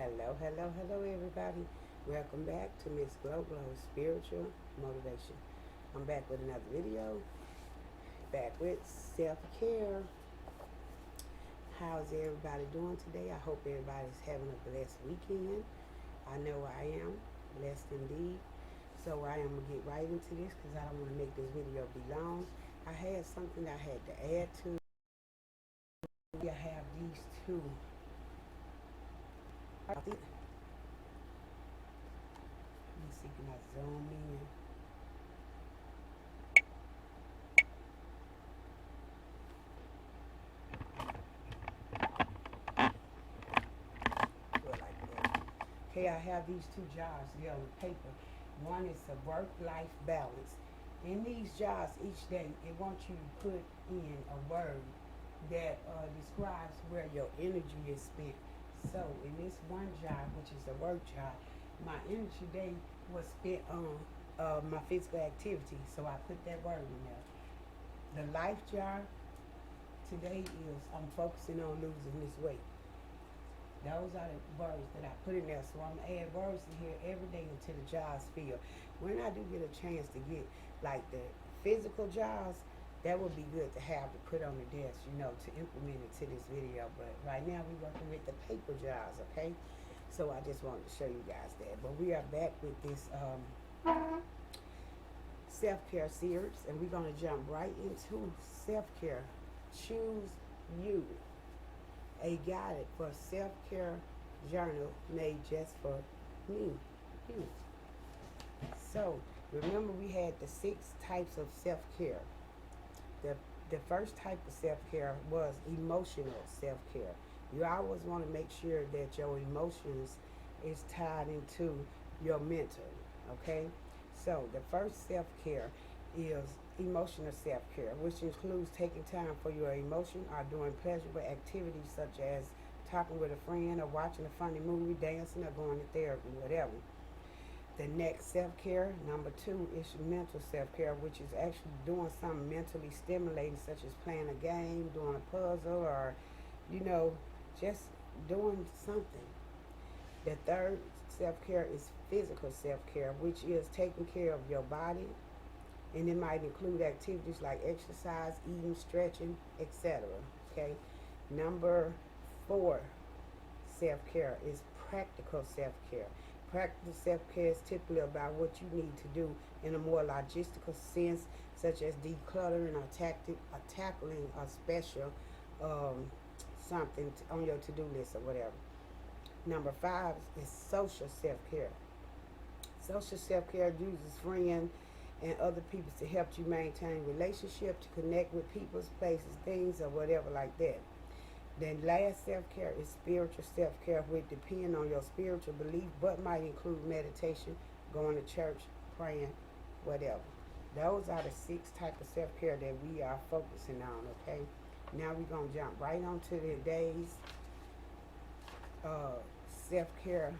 Hello, hello, hello, everybody. Welcome back to Mz.Gloglo Spiritual Motivation. I'm back with another video, back with self-care. How's everybody doing today? I hope everybody's having a blessed weekend. I know I am, blessed indeed. So I am going to get right into this because I don't want to make this video be long. I had something I had to add to. I have these two. Let me see, can I zoom in? Okay, I have these two jars here on paper. One is a work-life balance. In these jars each day, it wants you to put in a word that describes where your energy is spent. So in this one jar, which is a work jar, my energy day was spent on my physical activity. So I put that word in there. The life jar today is I'm focusing on losing this weight. Those are the words that I put in there. So I'm going to add words in here every day until the jars fill. When I do get a chance to get like the physical jars, that would be good to have to put on the desk, to implement it to this video. But right now we're working with the paper jars, okay? So I just wanted to show you guys that. But we are back with this self-care series, and we're going to jump right into self-care. Choose you. A guide for self-care journal made just for me. You. So remember, we had the 6 types of self-care. The first type of self-care was emotional self-care. You always want to make sure that your emotions is tied into your mental. Okay, so the first self-care is emotional self-care, which includes taking time for your emotion or doing pleasurable activities such as talking with a friend or watching a funny movie, dancing, or going to therapy, whatever. The next self-care, number 2, is mental self-care, which is actually doing something mentally stimulating, such as playing a game, doing a puzzle, or just doing something. The third self-care is physical self-care, which is taking care of your body, and it might include activities like exercise, eating, stretching, etc. Okay. Number 4 self-care is practical self-care. Practical self-care is typically about what you need to do in a more logistical sense, such as decluttering or tackling a special something on your to-do list or whatever. Number 5 is social self-care. Social self-care uses friends and other people to help you maintain relationships, to connect with people, places, things, or whatever like that. Then last self-care is spiritual self-care, which depends on your spiritual belief, but might include meditation, going to church, praying, whatever. Those are the 6 types of self-care that we are focusing on, okay? Now we're going to jump right on to the day's self-care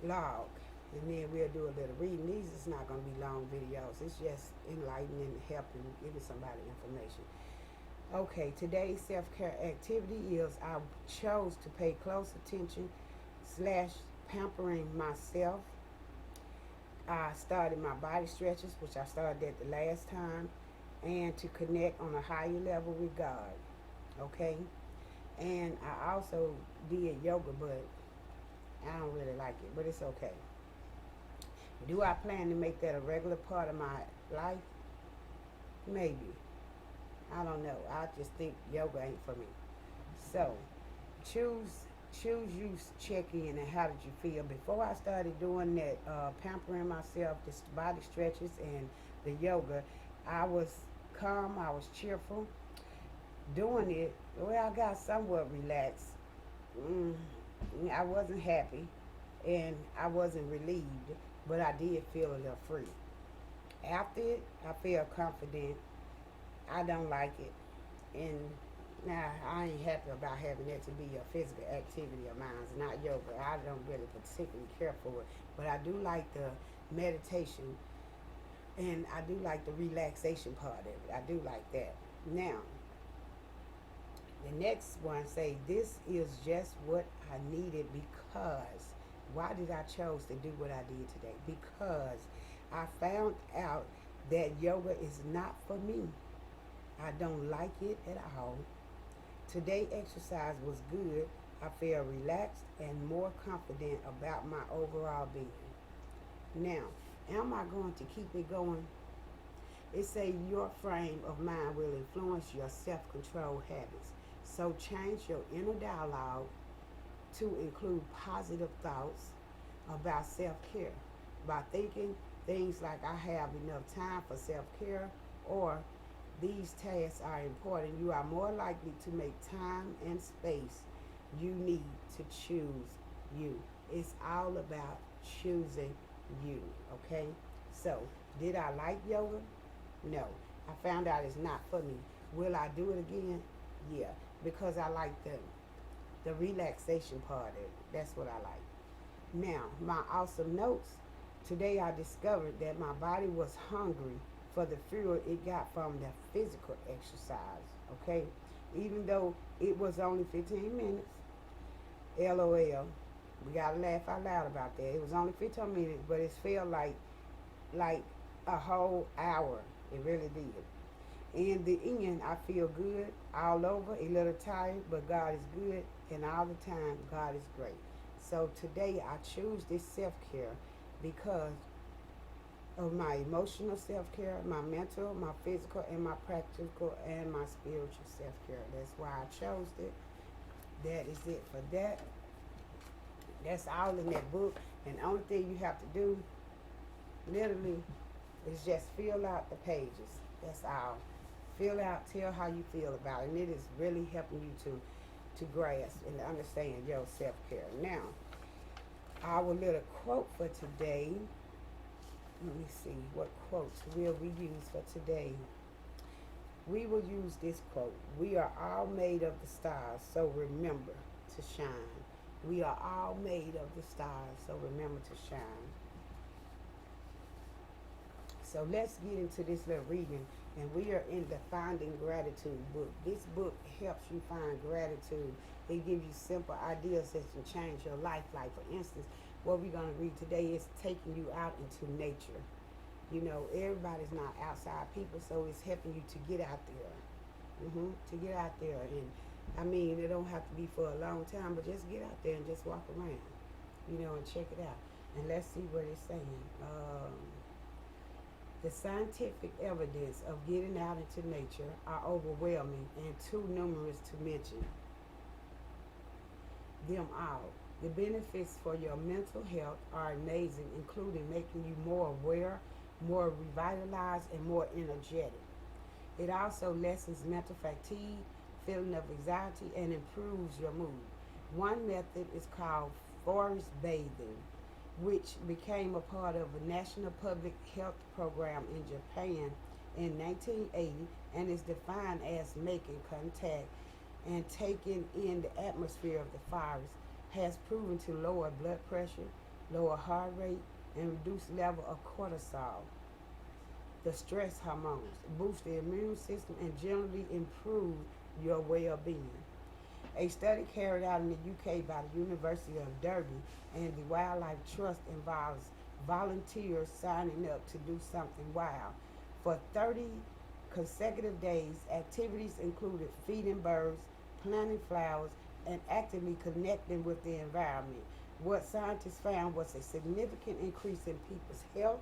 log. And then we'll do a little reading. These is not going to be long videos. It's just enlightening, helping, giving somebody information. Okay, today's self-care activity is I chose to pay close attention / pampering myself. I started my body stretches, which I started at the last time, and to connect on a higher level with God. Okay? And I also did yoga, but I don't really like it, but it's okay. Do I plan to make that a regular part of my life? Maybe. I don't know. I just think yoga ain't for me. So, choose you check in, and how did you feel? Before I started doing that pampering myself, this body stretches and the yoga, I was calm, I was cheerful. Doing it, well, I got somewhat relaxed. I wasn't happy, and I wasn't relieved, but I did feel a little free. After it, I feel confident. I don't like it, and now I ain't happy about having that to be a physical activity of mine. It's not yoga. I don't really particularly care for it, but I do like the meditation, and I do like the relaxation part of it. I do like that. Now, The next one say, this is just what I needed because. Why did I chose to do what I did today? Because I found out that yoga is not for me. I don't like it at all. Today exercise was good. I feel relaxed and more confident about my overall being. Now, am I going to keep it going? It say your frame of mind will influence your self-control habits. So change your inner dialogue to include positive thoughts about self-care by thinking things like I have enough time for self-care or these tasks are important. You are more likely to make time and space you need to choose you. It's all about choosing you, okay? So, did I like yoga? No. I found out it's not for me. Will I do it again? Yeah, because I like the relaxation part of it. That's what I like. Now, my awesome notes. Today I discovered that my body was hungry for the fuel it got from the physical exercise, okay? Even though it was only 15 minutes, LOL, we gotta laugh out loud about that. It was only 15 minutes, but it felt like a whole hour. It really did. In the end, I feel good all over, a little tired, but God is good, and all the time, God is great. So today, I choose this self-care because of my emotional self-care, my mental, my physical, and my practical, and my spiritual self-care. That's why I chose it. That is it for that. That's all in that book. And the only thing you have to do, literally, is just fill out the pages. That's all. Fill out, tell how you feel about it. And it is really helping you to grasp and understand your self-care. Now, our little quote for today. Let me see, what quotes will we use for today? We will use this quote. We are all made of the stars, so remember to shine. We are all made of the stars, so remember to shine. So let's get into this little reading. And we are in the Finding Gratitude book. This book helps you find gratitude. It gives you simple ideas that can change your life. Like, for instance, what we're going to read today is taking you out into nature. You know, everybody's not outside people, so it's helping you to get out there. To get out there. And, I mean, it don't have to be for a long time, but just get out there and just walk around, you know, and check it out. And let's see what it's saying. The scientific evidence of getting out into nature are overwhelming and too numerous to mention them all. The benefits for your mental health are amazing, including making you more aware, more revitalized, and more energetic. It also lessens mental fatigue, feeling of anxiety, and improves your mood. One method is called forest bathing, which became a part of a national public health program in Japan in 1980 and is defined as making contact and taking in the atmosphere of the forest, has proven to lower blood pressure, lower heart rate, and reduce level of cortisol, the stress hormones, boost the immune system, and generally improve your well-being. A study carried out in the UK by the University of Derby and the Wildlife Trust involves volunteers signing up to do something wild. For 30 consecutive days, activities included feeding birds, planting flowers, and actively connecting with the environment. What scientists found was a significant increase in people's health.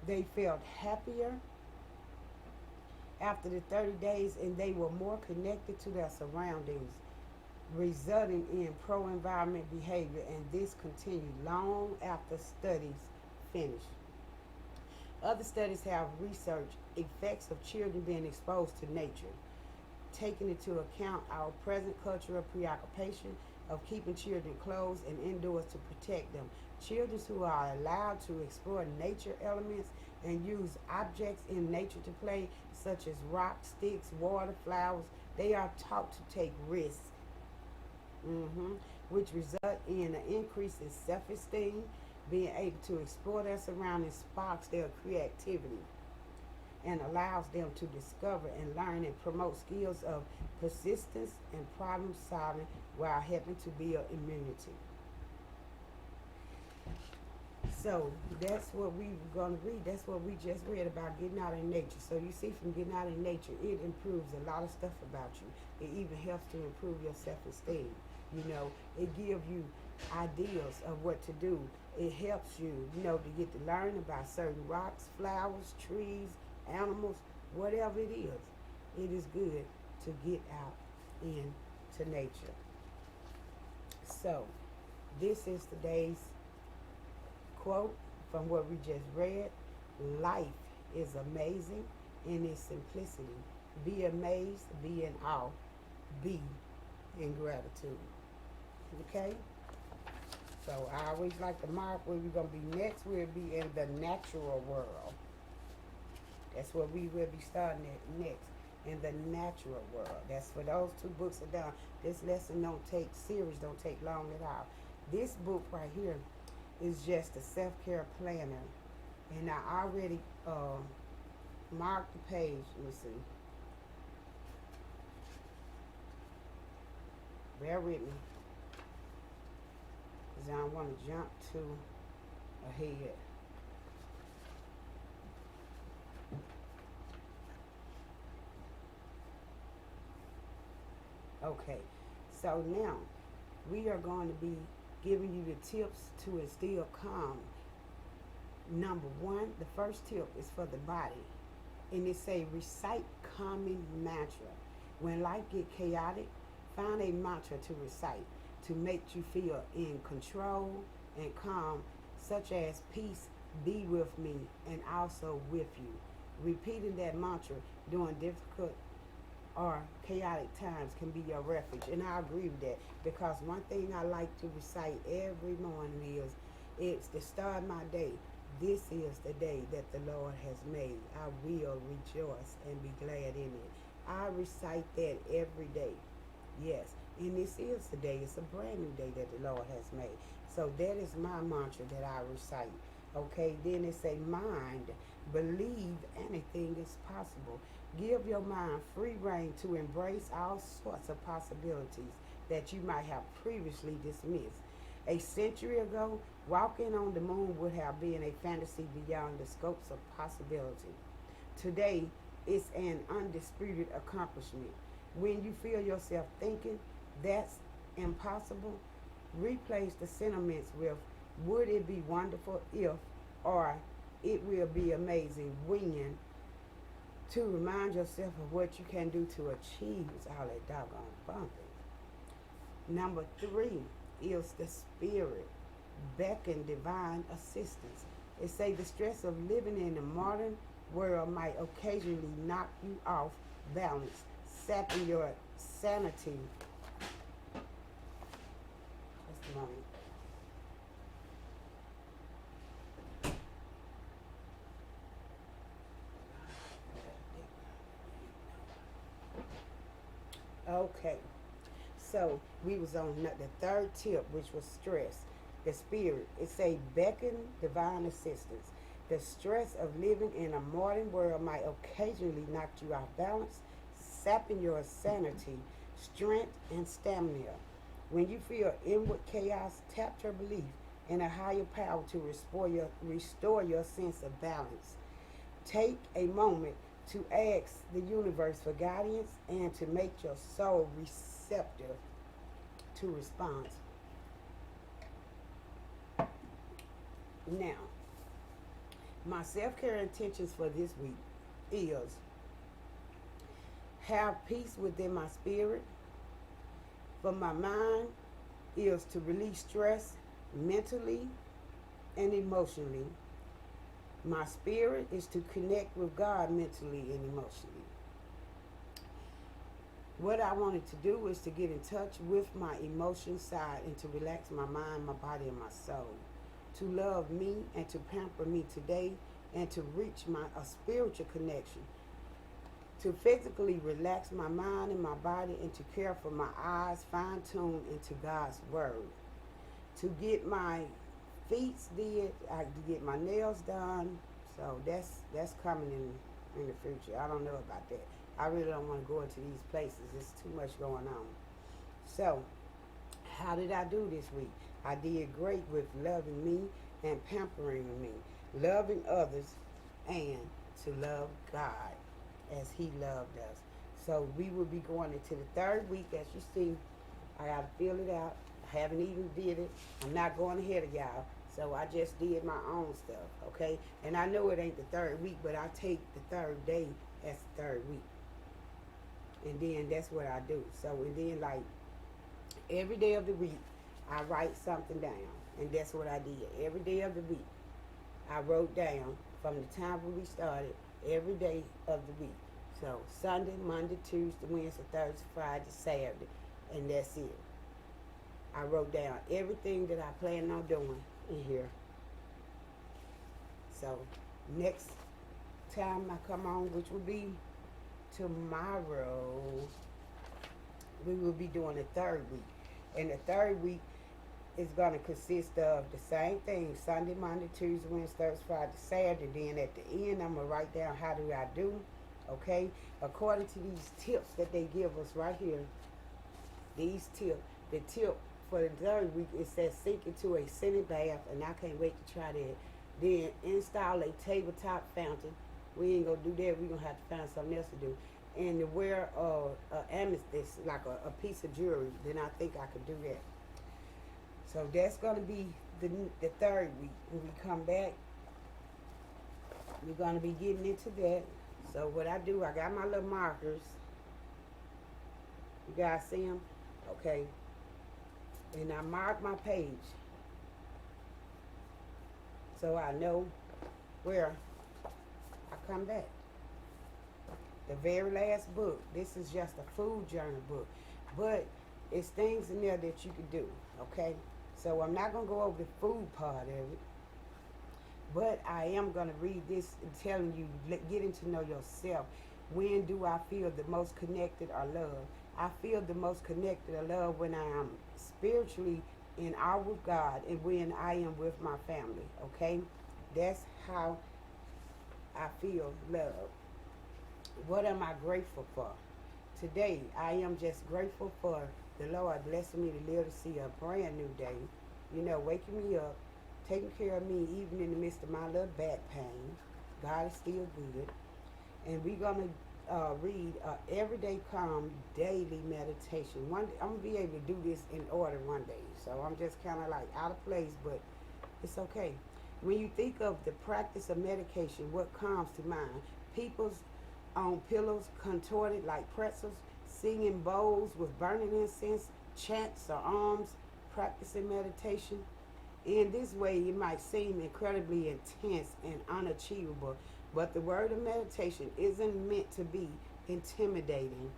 They felt happier after the 30 days, and they were more connected to their surroundings, resulting in pro-environment behavior, and this continued long after studies finished. Other studies have researched effects of children being exposed to nature, taking into account our present cultural preoccupation of keeping children closed and indoors to protect them. Children who are allowed to explore nature elements and use objects in nature to play, such as rocks, sticks, water, flowers, they are taught to take risks, which result in an increase in self-esteem. Being able to explore their surroundings sparks their creativity. and allows them to discover and learn and promote skills of persistence and problem solving while helping to build immunity. So that's what we were going to read. That's what we just read about getting out in nature. So you see, from getting out in nature, it improves a lot of stuff about you. It even helps to improve your self-esteem. You know, it gives you ideas of what to do. It helps you, you know, to get to learn about certain rocks, flowers, trees, animals, whatever it is. It is good to get out into nature. So this is today's quote from what we just read. Life is amazing in its simplicity. Be amazed, be in awe, be in gratitude. Okay? So I always like to mark where we're going to be next. We'll be in the natural world. That's where we will be starting at next, in the natural world. That's for those two books are done. This lesson don't take long at all. This book right here is just a self-care planner. And I already marked the page. Let me see. Bear with me, because I don't want to jump too ahead. Okay, so now we are going to be giving you the tips to instill calm. Number one, the first tip is for the body. And it say recite calming mantra. When life get chaotic, find a mantra to recite to make you feel in control and calm, such as peace be with me and also with you. Repeating that mantra during difficult or chaotic times can be your refuge. And I agree with that, because one thing I like to recite every morning is, it's the start of my day. This is the day that the Lord has made. I will rejoice and be glad in it. I recite that every day. Yes, and this is the day. It's a brand new day that the Lord has made. So that is my mantra that I recite. Okay, then it say mind, believe anything is possible. Give your mind free rein to embrace all sorts of possibilities that you might have previously dismissed. A century ago, walking on the moon would have been a fantasy beyond the scopes of possibility. Today, it's an undisputed accomplishment. When you feel yourself thinking that's impossible, replace the sentiments with would it be wonderful if, or it will be amazing when, to remind yourself of what you can do to achieve all that doggone bumping. Number three is the spirit beckon divine assistance. It say the stress of living in the modern world might occasionally knock you off balance, sapping your sanity. Just a moment. Okay, so we was on the third tip, which was stress. The spirit, it say beckon divine assistance. The stress of living in a modern world might occasionally knock you off balance, sapping your sanity, strength, and stamina. When you feel inward chaos, tap your belief in a higher power to restore your sense of balance. Take a moment to ask the universe for guidance and to make your soul receptive to response. Now, my self-care intentions for this week is have peace within my spirit. For my mind is to release stress mentally and emotionally. My spirit is to connect with God mentally and emotionally. What I wanted to do is to get in touch with my emotion side and to relax my mind, my body, and my soul. To love me and to pamper me today and to reach a spiritual connection. To physically relax my mind and my body and to care for my eyes fine-tuned into God's word. To get my feet did, I to get my nails done. So that's coming in in the future. I don't know about that. I really don't want to go into these places. There's too much going on. So, how did I do this week? I did great with loving me and pampering me, loving others, and to love God as He loved us. So we will be going into the third week. As you see, I got to fill it out. I haven't even did it. I'm not going ahead of y'all. So I just did my own stuff, okay? And I know it ain't the third week, but I take the third day as the third week. And then that's what I do. So, and then like every day of the week, I write something down. And that's what I did. Every day of the week, I wrote down from the time when we started, every day of the week. So Sunday, Monday, Tuesday, Wednesday, Thursday, Friday, Saturday, and that's it. I wrote down everything that I plan on doing in here. So next time I come on, which will be tomorrow, we will be doing the third week. And the third week is going to consist of the same thing, Sunday, Monday, Tuesday, Wednesday, Thursday, Friday, Saturday. Then at the end, I'm going to write down how do I do, okay? According to these tips that they give us right here, these tips, the tip for the third week, it says sink into a scented bath, and I can't wait to try that. Then install a tabletop fountain. We ain't going to do that. We're going to have to find something else to do. And to wear a amethyst, like a piece of jewelry, then I think I could do that. So that's going to be the third week. When we come back, we're going to be getting into that. So what I do, I got my little markers. You guys see them? Okay. And I mark my page, so I know where I come back. The very last book, this is just a food journal book, but it's things in there that you can do, okay? So I'm not going to go over the food part of it, but I am going to read this and telling you, getting to know yourself. When do I feel the most connected or loved? I feel the most connected or loved when I am spiritually in awe with God and when I am with my family, okay? That's how I feel loved. What am I grateful for? Today, I am just grateful for the Lord blessing me to live to see a brand new day. You know, waking me up, taking care of me even in the midst of my little back pain. God is still good. And we're going to read Everyday Calm Daily Meditation. I'm going to be able to do this in order one day. So I'm just kind of like out of place, but it's okay. When you think of the practice of medication, what comes to mind? People's on pillows contorted like pretzels, singing bowls with burning incense, chants or arms, practicing meditation. In this way, it might seem incredibly intense and unachievable, but the word of meditation isn't meant to be intimidating,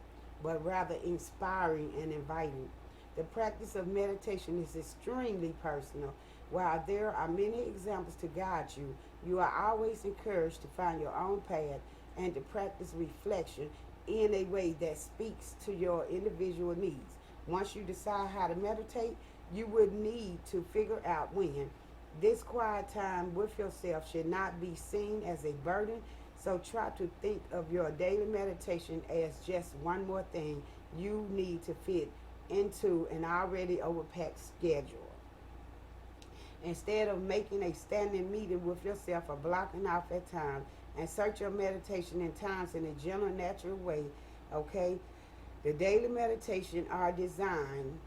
but rather inspiring and inviting. The practice of meditation is extremely personal. While there are many examples to guide you, you are always encouraged to find your own path and to practice reflection in a way that speaks to your individual needs. Once you decide how to meditate, you would need to figure out when. This quiet time with yourself should not be seen as a burden, so try to think of your daily meditation as just one more thing you need to fit into an already overpacked schedule. Instead of making a standing meeting with yourself or blocking off that time, and search your meditation in times in a gentle, natural way, okay? The daily meditation are designed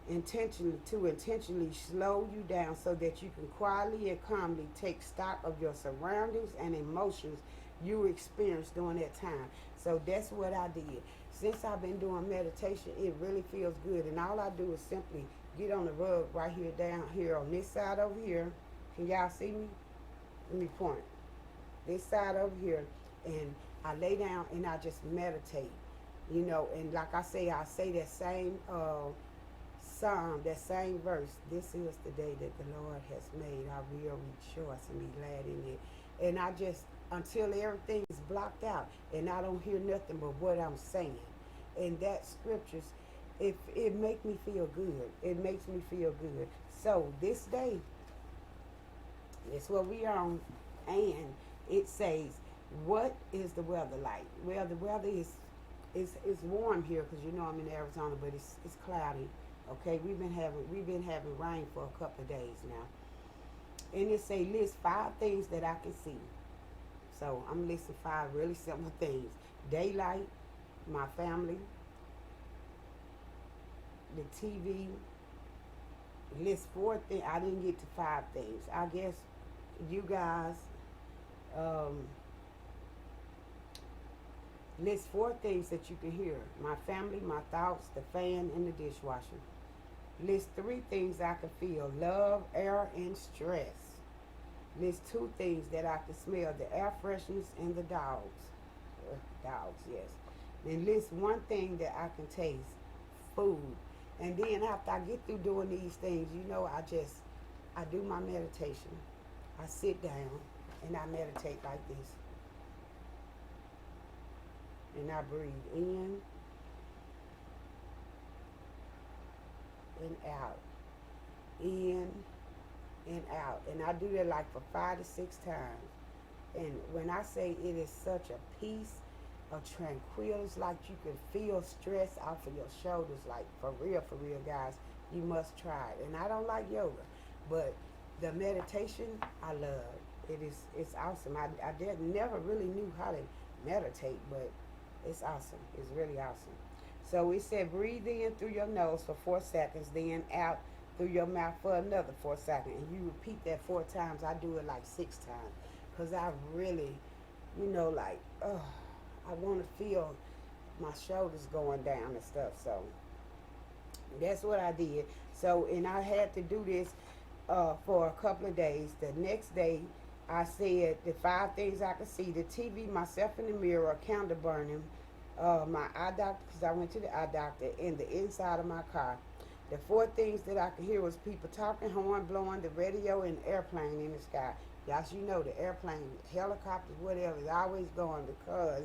intentionally slow you down so that you can quietly and calmly take stock of your surroundings and emotions you experienced during that time. So that's what I did. Since I've been doing meditation, it really feels good. And all I do is simply get on the rug right here, down here on this side over here. Can y'all see me? Let me point. This side over here, and I lay down and I just meditate, you know. And like I say that same psalm, that same verse. This is the day that the Lord has made. I will rejoice and be glad in it. And I just, until everything is blocked out and I don't hear nothing but what I'm saying. And that scriptures, it make me feel good. It makes me feel good. So this day, it's what we on, and it says, What is the weather like? Well, the weather is warm here because you know I'm in Arizona, but it's cloudy. Okay, we've been having rain for a couple of days now, and it say list 5 things that I can see. So I'm listing 5 really simple things: daylight, my family, the TV. List 4 things. I didn't get to 5 things. I guess you guys um, list 4 things that you can hear: my family, my thoughts, the fan, and the dishwasher. List 3 things I can feel: love, air, and stress. List 2 things that I can smell: the air freshness and the dogs. Dogs, yes. Then list 1 thing that I can taste: food. And then after I get through doing these things, I do my meditation. I sit down and I meditate like this. And I breathe in and out. In and out. And I do that like for 5 to 6 times. And when I say it is such a peace, a tranquil, it's like you can feel stress off of your shoulders. Like for real, guys, you must try it. And I don't like yoga, but the meditation I love. It's awesome. I did never really knew how to meditate, but it's awesome. It's really awesome. So it said breathe in through your nose for 4 seconds, then out through your mouth for another 4 seconds. And you repeat that 4 times. I do it like 6 times. Because I really, like, I want to feel my shoulders going down and stuff. So that's what I did. So, and I had to do this for a couple of days. The next day, I said the 5 things I could see: the TV, myself in the mirror, a candle burning, my eye doctor, because I went to the eye doctor, and the inside of my car. The 4 things that I could hear was people talking, horn blowing, the radio, and airplane in the sky. Y'all should know the airplane, helicopters, whatever, is always going because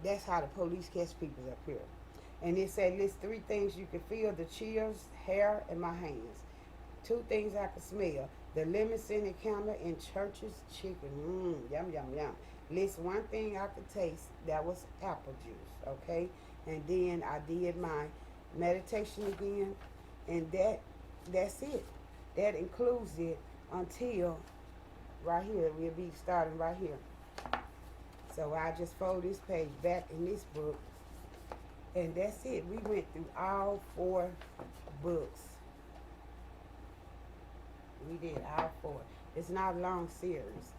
that's how the police catch people up here. And it said list 3 things you can feel: the chills, hair, and my hands. 2 things I can smell: the lemon scented candle in church's chicken. Yum, yum, yum. List 1 thing I could taste: that was apple juice. Okay, and then I did my meditation again, and that's it. That includes it until right here. We'll be starting right here. So I just fold this page back in this book, and that's it. We went through all 4 books. We did all 4. It's not a long series,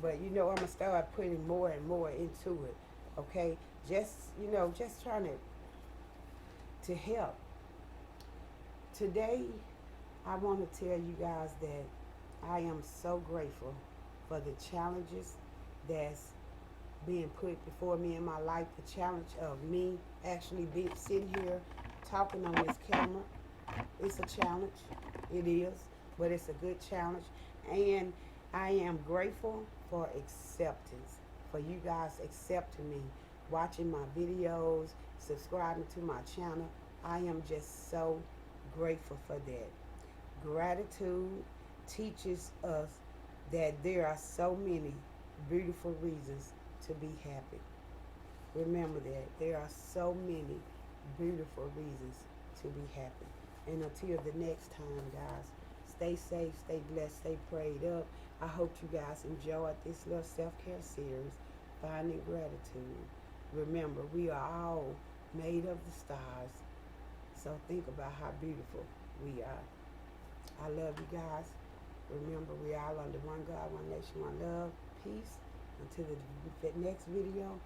but I'm gonna start putting more and more into it. Okay, just trying to help. Today, I want to tell you guys that I am so grateful for the challenges that's being put before me in my life. The challenge of me actually being sitting here talking on this camera. It's a challenge. It is, but it's a good challenge. And I am grateful for acceptance, for you guys accepting me, watching my videos, subscribing to my channel. I am just so grateful for that. Gratitude teaches us that there are so many beautiful reasons to be happy. Remember that. There are so many beautiful reasons to be happy. And until the next time, guys, stay safe, stay blessed, stay prayed up. I hope you guys enjoyed this little self-care series, Finding Gratitude. Remember, we are all made of the stars. So think about how beautiful we are. I love you guys. Remember, we all under one God, one nation, one love, peace. Until the next video,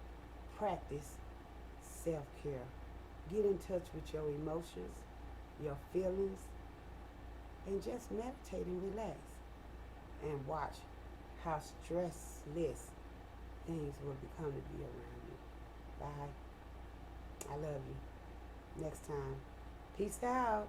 practice self-care. Get in touch with your emotions, your feelings, and just meditate and relax. And watch how stressless things will become to be around you. Bye. I love you. Next time. Peace out.